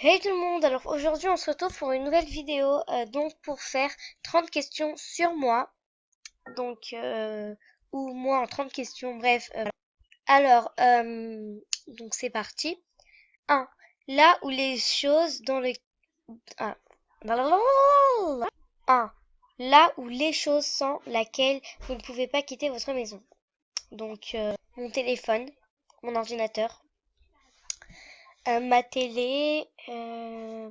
Hey tout le monde, alors aujourd'hui on se retrouve pour une nouvelle vidéo, donc pour faire 30 questions sur moi, donc ou moi en 30 questions, bref. Alors, donc c'est parti. 1. Là où les choses dans le... Ah. 1. Là où les choses sans laquelle vous ne pouvez pas quitter votre maison. Donc mon téléphone, mon ordinateur, ma télé, euh,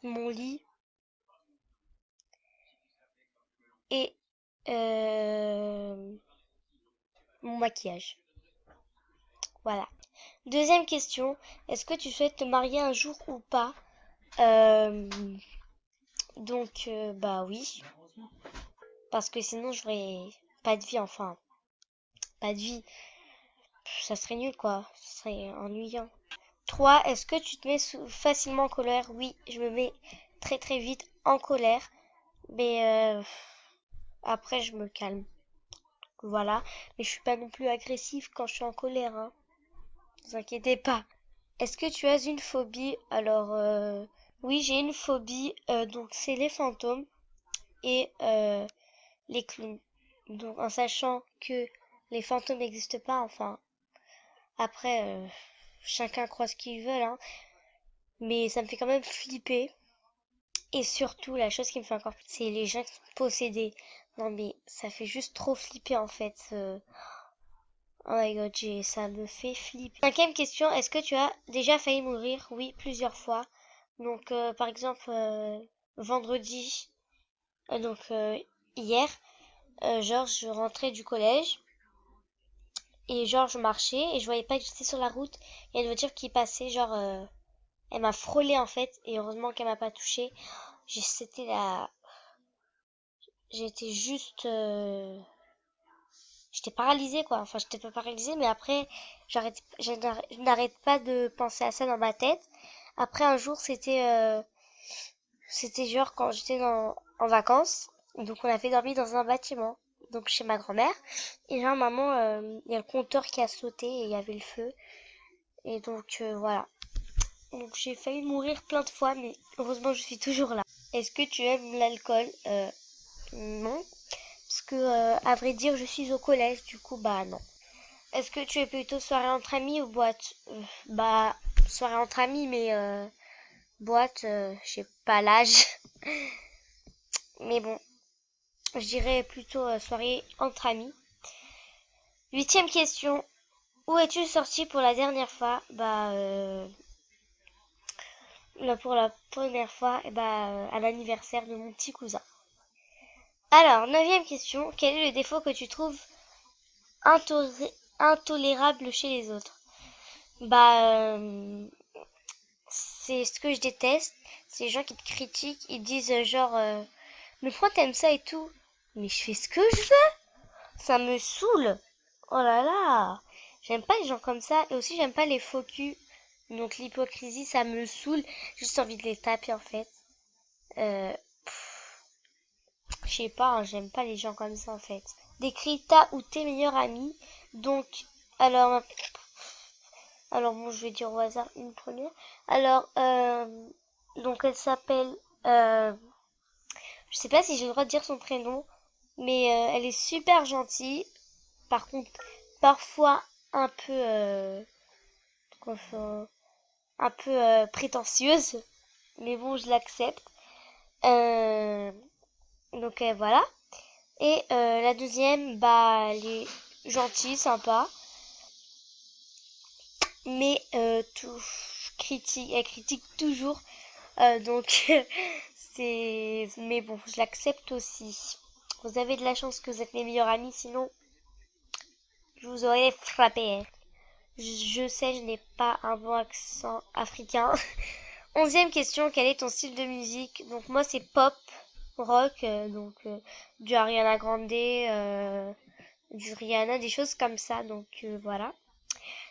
mon lit et mon maquillage. Voilà. Deuxième question, est-ce que tu souhaites te marier un jour ou pas? Euh, bah oui, parce que sinon j'aurais pas de vie, enfin, pas de vie. Ça serait nul quoi, ça serait ennuyant. 3. Est-ce que tu te mets facilement en colère? Oui, je me mets très très vite en colère, mais après je me calme. Voilà, mais je suis pas non plus agressive quand je suis en colère, hein. Ne vous inquiétez pas. Est-ce que tu as une phobie? Alors, oui, j'ai une phobie, donc c'est les fantômes et les clowns. Donc, en sachant que les fantômes n'existent pas, enfin, après, chacun croit ce qu'il veut, hein, mais ça me fait quand même flipper. Et surtout, la chose qui me fait encore flipper, c'est les gens qui sont possédés. Non, mais ça fait juste trop flipper en fait. Oh my god, ça me fait flipper. Cinquième question, est-ce que tu as déjà failli mourir? Oui, plusieurs fois. Donc, par exemple, vendredi, donc hier, genre, je rentrais du collège et genre, je marchais et je voyais pas que j'étais sur la route. Il y a une voiture qui passait, genre, elle m'a frôlé en fait et heureusement qu'elle m'a pas touchée. C'était la... J'étais juste... J'étais paralysée quoi. Enfin, j'étais pas paralysée, mais après, je n'arrête pas de penser à ça dans ma tête. Après, un jour, c'était genre quand j'étais en vacances. Donc, on avait dormi dans un bâtiment. Donc, chez ma grand-mère. Et genre, maman, il y a le compteur qui a sauté et il y avait le feu. Et donc, voilà. Donc, j'ai failli mourir plein de fois, mais heureusement, je suis toujours là. Est-ce que tu aimes l'alcool? Non. Parce que, à vrai dire, je suis au collège. Du coup, bah, non. Est-ce que tu es plutôt soirée entre amis ou boîte? Bah, soirée entre amis, mais boîte, je sais pas l'âge. Mais bon, je dirais plutôt soirée entre amis. Huitième question. Où es-tu sorti pour la dernière fois? Bah, là, pour la première fois, à l'anniversaire de mon petit cousin. Alors, neuvième question. Quel est le défaut que tu trouves intolérable chez les autres? Bah, c'est ce que je déteste. C'est les gens qui te critiquent. Ils disent genre, mais pourquoi t'aimes ça et tout? Mais je fais ce que je veux. Ça me saoule. Oh là là. J'aime pas les gens comme ça. Et aussi, j'aime pas les faux culs. Donc, l'hypocrisie, ça me saoule. J'ai juste envie de les taper, en fait. Euh, je sais pas, hein, j'aime pas les gens comme ça, en fait. Décris ta ou tes meilleurs amis. Donc, alors, bon, je vais dire au hasard une première. Alors, donc, elle s'appelle, je sais pas si j'ai le droit de dire son prénom, mais elle est super gentille. Par contre, parfois un peu, enfin, un peu prétentieuse, mais bon, je l'accepte. Euh, donc voilà. Et la deuxième, bah, elle est gentille, sympa, mais elle critique toujours. Donc mais bon, je l'accepte aussi. Vous avez de la chance que vous êtes mes meilleurs amis, sinon je vous aurais frappé, hein. Je sais, je n'ai pas un bon accent africain. Onzième question, quel est ton style de musique? Donc moi c'est pop, rock, du Ariana Grande, du Rihanna, des choses comme ça. Donc voilà.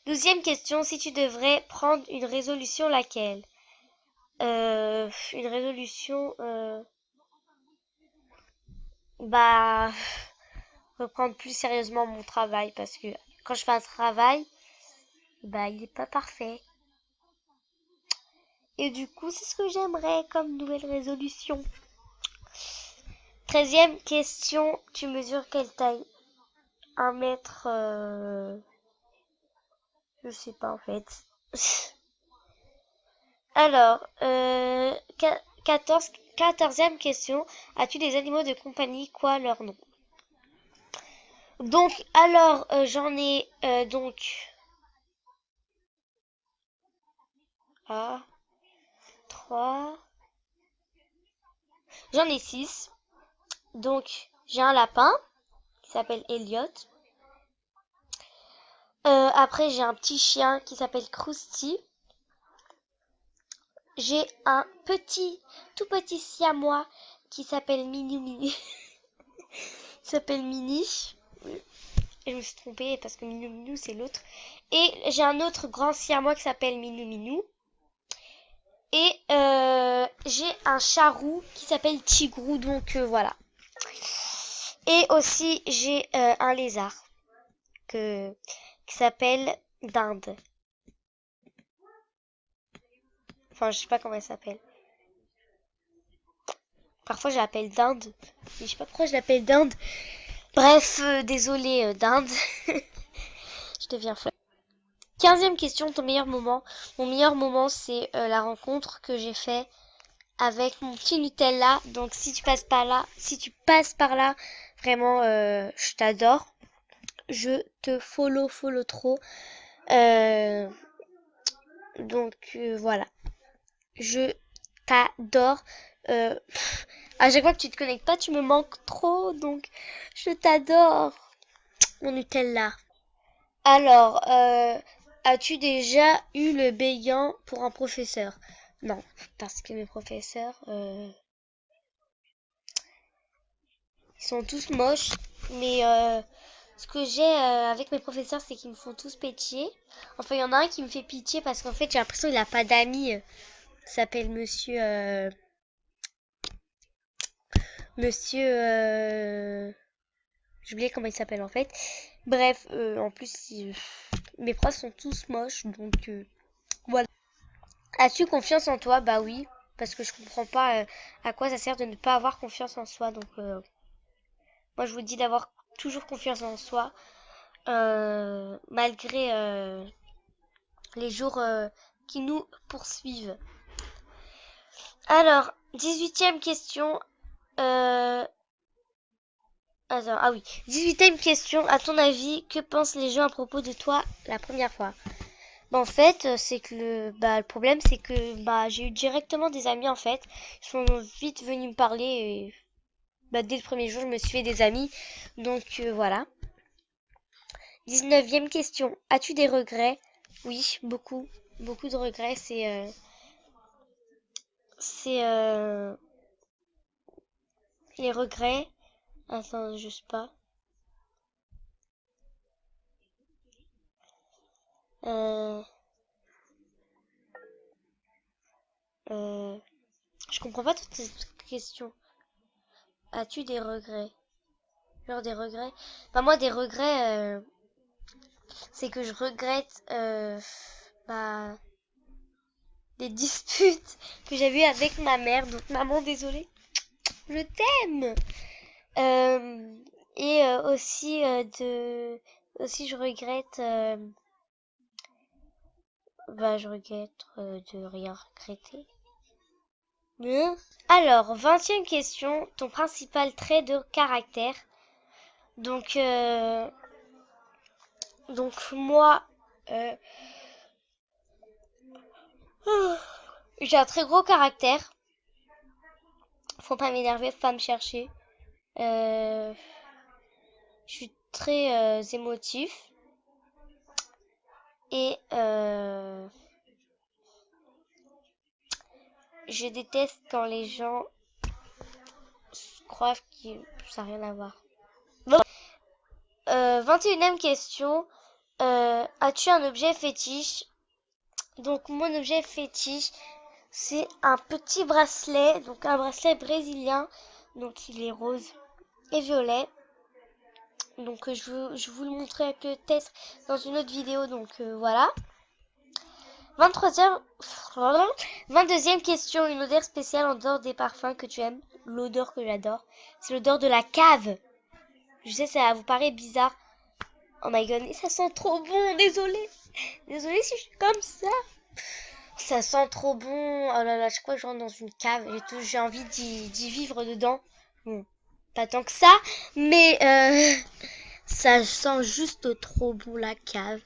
Douzième question, si tu devrais prendre une résolution, laquelle? Une résolution, bah reprendre plus sérieusement mon travail parce que quand je fais un travail, bah il est pas parfait. Et du coup, c'est ce que j'aimerais comme nouvelle résolution. 13e question, tu mesures quelle taille? 1 mètre... je sais pas en fait. Alors, 14e question. As-tu des animaux de compagnie? Quoi leur nom? Donc, alors, j'en ai donc... Ah, 3... J'en ai 6. Donc, j'ai un lapin qui s'appelle Elliot. Après, j'ai un petit chien qui s'appelle Krusty. J'ai un tout petit siamois qui s'appelle Mini. Qui s'appelle Mini. Et je me suis trompée parce que Minou c'est l'autre. Et j'ai un autre grand siamois qui s'appelle Minou. Et j'ai un charroux qui s'appelle Tigrou. Donc voilà. Et aussi j'ai un lézard qui s'appelle Dinde. Enfin, je sais pas comment elle s'appelle. Parfois, je l'appelle Dinde. Mais je sais pas pourquoi je l'appelle Dinde. Bref, désolé Dinde. Je deviens folle. 15e question, ton meilleur moment. Mon meilleur moment, c'est la rencontre que j'ai fait avec mon petit Nutella. Donc, si tu passes par là, vraiment, je t'adore. Je te follow trop. Donc, voilà. Je t'adore. À chaque fois que tu te connectes pas, tu me manques trop. Donc, je t'adore. Mon Nutella. Alors, as-tu déjà eu le béguin pour un professeur? Non, parce que mes professeurs, ils sont tous moches. Mais ce que j'ai avec mes professeurs, c'est qu'ils me font tous pitié. Enfin, il y en a un qui me fait pitié parce qu'en fait, j'ai l'impression qu'il n'a pas d'amis. Il s'appelle Monsieur... j'ai oublié comment il s'appelle en fait. Bref, en plus, mes profs sont tous moches, donc voilà. As-tu confiance en toi? Bah oui, parce que je comprends pas à quoi ça sert de ne pas avoir confiance en soi. Donc, moi, je vous dis d'avoir toujours confiance en soi, malgré les jours qui nous poursuivent. Alors, 18e question. Ah oui, 18e question. À ton avis, que pensent les gens à propos de toi la première fois? Bah, en fait, c'est que le problème, c'est que j'ai eu directement des amis en fait. Ils sont vite venus me parler et dès le premier jour, je me suis fait des amis. Donc voilà. 19e question. As-tu des regrets? Oui, beaucoup. Beaucoup de regrets. C'est les regrets. Attends, je sais pas. Euh, euh, je comprends pas toutes ces questions. As-tu des regrets? Genre des regrets? Bah moi des regrets, c'est que je regrette des disputes que j'avais eu avec ma mère. Donc maman, désolée, je t'aime. Et aussi je regrette je regrette de rien regretter. Alors, 20e question, ton principal trait de caractère. Donc moi, j'ai un très gros caractère. Faut pas m'énerver, faut pas me chercher. Je suis très émotif. Et je déteste quand les gens croient que ça n'a rien à voir. Bon. 21e question. As-tu un objet fétiche? Donc mon objet fétiche, c'est un petit bracelet. Donc un bracelet brésilien. Donc il est rose et violet. Donc je vous le montrerai peut-être dans une autre vidéo. Donc voilà. 23e... 22e question. Une odeur spéciale en dehors des parfums que tu aimes. L'odeur que j'adore, c'est l'odeur de la cave. Je sais, ça vous paraît bizarre. Oh my god, mais ça sent trop bon. Désolée. Désolée si je suis comme ça. Ça sent trop bon. Oh là là, chaque fois que je rentre dans une cave, j'ai envie d'y vivre dedans. Bon, pas tant que ça, mais ça sent juste trop bon la cave.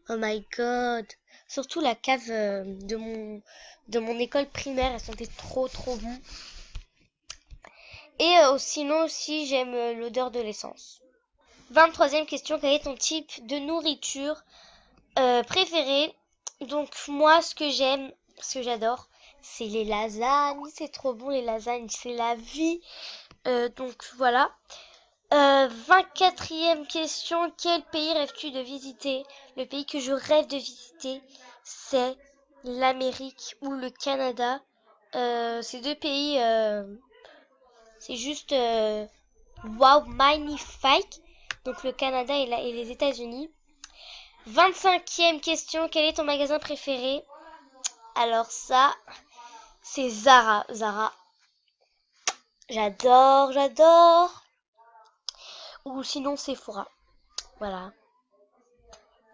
Oh my god. Surtout la cave de mon école primaire, elle sentait trop bon. Et sinon aussi, j'aime l'odeur de l'essence. 23e question, quel est ton type de nourriture préféré? Donc moi, ce que j'aime, ce que j'adore, c'est les lasagnes. C'est trop bon les lasagnes, c'est la vie. Donc voilà. 24e question, quel pays rêves-tu de visiter? Le pays que je rêve de visiter, c'est l'Amérique ou le Canada. Ces deux pays, c'est juste wow, magnifique. Donc le Canada et les États-Unis. 25e question, quel est ton magasin préféré? Alors ça, c'est Zara. Zara, j'adore. Ou sinon Sephora. Voilà.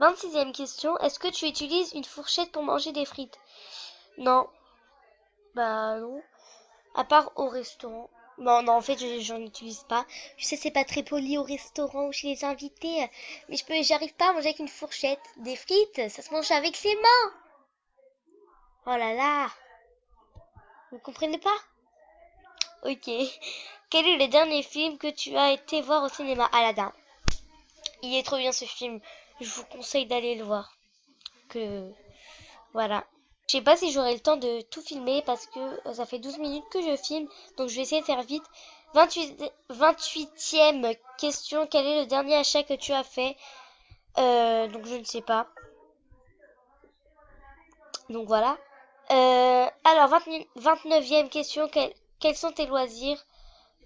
26e question, est-ce que tu utilises une fourchette pour manger des frites? Non. Bah non. À part au restaurant. Bon, non, en fait, j'en utilise pas. Je sais, c'est pas très poli au restaurant ou chez les invités. Mais j'arrive pas à manger avec une fourchette. Des frites, ça se mange avec ses mains. Oh là là. Vous comprenez pas? Ok. Quel est le dernier film que tu as été voir au cinéma? Aladdin. Il est trop bien ce film. Je vous conseille d'aller le voir. Voilà. Je sais pas si j'aurai le temps de tout filmer parce que ça fait 12 minutes que je filme. Donc je vais essayer de faire vite. 28e question. Quel est le dernier achat que tu as fait? Donc je ne sais pas. Donc voilà. Alors 29e question. Quels sont tes loisirs?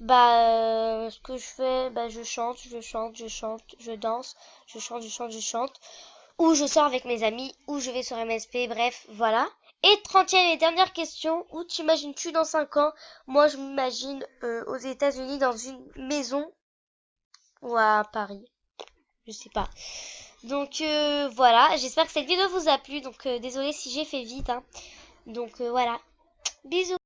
Ce que je fais, je chante, je danse, je chante. Ou je sors avec mes amis, ou je vais sur MSP, bref, voilà. Et 30e et dernière question, où t'imagines-tu dans 5 ans? Moi, je m'imagine aux États-Unis dans une maison ou à Paris, je sais pas. Donc voilà, j'espère que cette vidéo vous a plu. Donc désolée si j'ai fait vite, hein. Donc voilà, bisous.